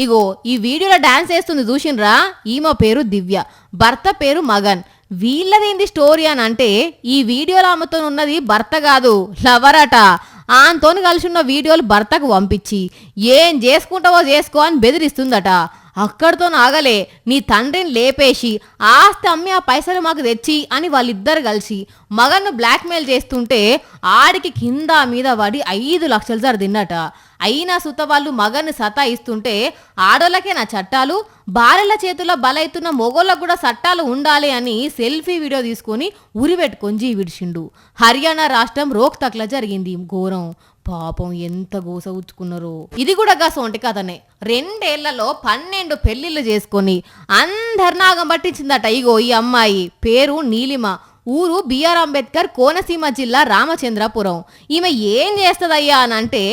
ఇగో ఈ వీడియోలో డాన్స్ వేస్తుంది చూసిండ్రా, ఈమె పేరు దివ్య, భర్త పేరు మగన్. వీళ్ళదేంది స్టోరీ అని అంటే, ఈ వీడియోలో ఆమెతో ఉన్నది భర్త కాదు, లవర్ అట. ఆమెతోని కలిసి ఉన్న వీడియోలు భర్తకు పంపించి ఏం చేసుకుంటావో చేసుకో అని బెదిరిస్తుందట. అక్కడితో ఆగలే, నీ తండ్రిని లేపేసి ఆస్తి అమ్మి ఆ పైసలు మాకు తెచ్చి అని వాళ్ళిద్దరు కలిసి మగన్ను బ్లాక్మెయిల్ చేస్తుంటే ఆడికి కింద మీద పడి 5 లక్షలు జరిదిన్నట. అయినా సుత వాళ్ళు మగన్ని సతాయిస్తుంటే ఆడోళ్ళకే నా చట్టాలు, భార్యల చేతుల్లో బలైతున్న మొగోళ్ళకు కూడా చట్టాలు ఉండాలి అని సెల్ఫీ వీడియో తీసుకొని ఉరిపెట్టుకొని జీవిడిచిండు. హర్యానా రాష్ట్రం రోహ్తక్లో జరిగింది ఘోరం. పాపం ఎంత గోస ఉచ్చుకున్నారో. ఇది కూడా గా సొంటి కథనే. 2 ఏళ్లలో 12 పెళ్లిళ్ళు చేసుకొని అందరి నాగం పట్టించిందట. ఇగో ఈ అమ్మాయి పేరు నీలిమ, ఊరు బిఆర్ అంబేద్కర్, కోనసీమ జిల్లా రామచంద్రపురం. ఈమె ఏం చేస్తుందయ్యా అని అంటే,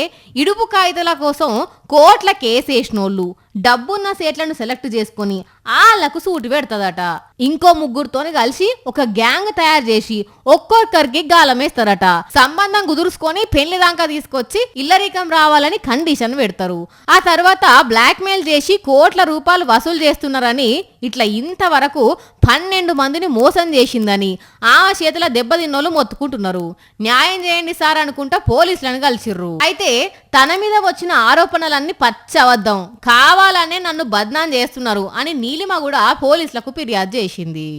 ఇడుపు కాగితాల కోసం కోట్ల కేసేసినోళ్ళు డబ్బున్న సేట్లను సెలెక్ట్ చేసుకొని వాళ్ళకు సూటు పెడతదట. ఇంకో ముగ్గురుతోని కలిసి ఒక గ్యాంగ్ తయారు చేసి ఒక్కొక్కరికి గాలమేస్తారట. సంబంధం కుదుర్చుకొని పెళ్లి దాకా తీసుకొచ్చి ఇల్లరికం రావాలని కండిషన్ పెడతారు. ఆ తర్వాత బ్లాక్ మెయిల్ చేసి కోట్ల రూపాయలు వసూలు చేస్తున్నారని ఇట్లా ఇంతవరకు 12 మందిని మోసం చేసిందని ఆ చేతుల దెబ్బతిన్నోళ్ళు మొత్తుకుంటున్నారు. న్యాయం చేయండి సార్ అనుకుంటా పోలీసులను కలిసిర్రు. అయితే తన మీద వచ్చిన ఆరోపణలన్నీ పచ్చవద్దం, కావాలనే నన్ను బద్నాం చేస్తున్నారు అని నీలిమ కూడా పోలీసులకు ఫిర్యాదు చేసింది.